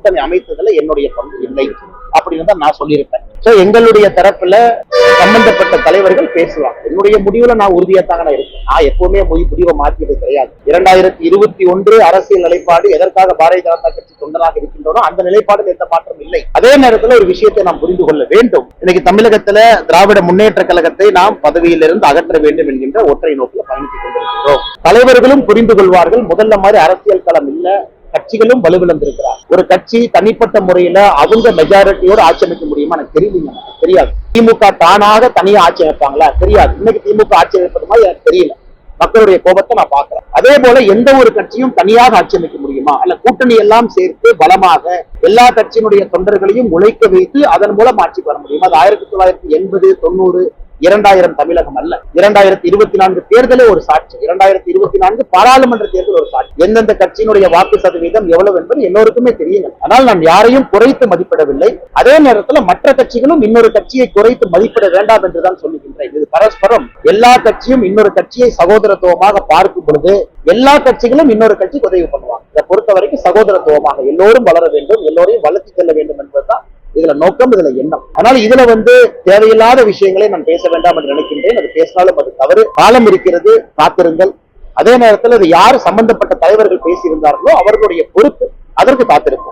கூட்டணி அமைத்ததுல என்னுடைய பங்கு இல்லை அப்படின்னு தான் நான் சொல்லியிருப்பேன். சோ எங்களுடைய தரப்புல சம்பந்தப்பட்ட தலைவர்கள் பேசுவாங்க. என்னுடைய முடிவுல நான் உறுதியா தாங்க நான் இருக்கேன். நான் எப்பவுமே முடிவை மாற்றியது கிடையாது. 2021 அரசியல் நிலைப்பாடு எதற்காக பாரதிய ஜனதா கட்சி தொண்டராக இருக்கின்றனோ அந்த நிலைப்பாடு எந்த மாற்றம் இல்லை. அதே நேரத்தில் ஒரு விஷயத்தை நாம் புரிந்து கொள்ள வேண்டும். இன்னைக்கு தமிழகத்துல திராவிட முன்னேற்ற கழகத்தை நாம் பதவியிலிருந்து அகற்ற வேண்டும் என்கின்ற ஒற்றை நோக்கில் பயணித்துக் கொண்டிருக்கிறோம். தலைவர்களும் புரிந்து கொள்வார்கள். முதல்ல மாதிரி அரசியல் களம் இல்ல, கட்சிகளும் வலுவிழந்திருக்கிறார். ஒரு கட்சி தனிப்பட்ட முறையில அவங்க மெஜாரிட்டியோட ஆட்சி அமைக்க முடியுமா? எனக்கு தெரியுங்க, தெரியாது. திமுக தானாக தனியா ஆட்சி அமைப்பாங்களா? தெரியாது. இன்னைக்கு திமுக ஆட்சி அமைப்பது மாதிரி எனக்கு தெரியல. மக்களுடைய கோபத்தை நான் பாக்குறேன். அதே போல எந்த ஒரு கட்சியும் தனியாக ஆட்சி அமைக்க முடியுமா? அல்ல கூட்டணி எல்லாம் சேர்த்து பலமாக எல்லா கட்சியினுடைய தொண்டர்களையும் உழைக்க வைத்து அதன் மூலம் ஆட்சிக்கு வர முடியுமா? அது 1980, 90, 2000 தமிழகம் அல்ல. 2024 தேர்தலே ஒரு சாட்சி. 2024 பாராளுமன்ற தேர்தல் ஒரு சாட்சி. எந்தெந்த கட்சியினுடைய வாக்கு சதவீதம் எவ்வளவு என்பது எல்லோருக்குமே தெரியுங்க. ஆனால் நான் யாரையும் குறைத்து மதிப்பிடவில்லை. அதே நேரத்தில் மற்ற கட்சிகளும் இன்னொரு கட்சியை குறைத்து மதிப்பிட வேண்டாம் என்றுதான் சொல்லுகின்றேன். இது பரஸ்பரம். எல்லா கட்சியும் இன்னொரு கட்சியை சகோதரத்துவமாக பார்க்கும் பொழுது எல்லா கட்சிகளும் இன்னொரு கட்சிக்கு உதவி பண்ணுவாங்க. இதை பொறுத்த வரைக்கும் சகோதரத்துவமாக எல்லோரும் வளர வேண்டும், எல்லோரையும் வளர்த்து செல்ல வேண்டும் என்பதுதான் இதுல நோக்கம், இதுல எண்ணம். அதனால இதுல தேவையில்லாத விஷயங்களை நான் பேச வேண்டாம் என்று நினைக்கின்றேன். அது பேசினாலும் அது தவறு. காலம் இருக்கிறது, காத்திருங்கள். அதே நேரத்தில் அது யார் சம்பந்தப்பட்ட தலைவர்கள் பேசியிருந்தார்களோ அவர்களுடைய பொறுப்பு, அதற்கு காத்திருக்கும்.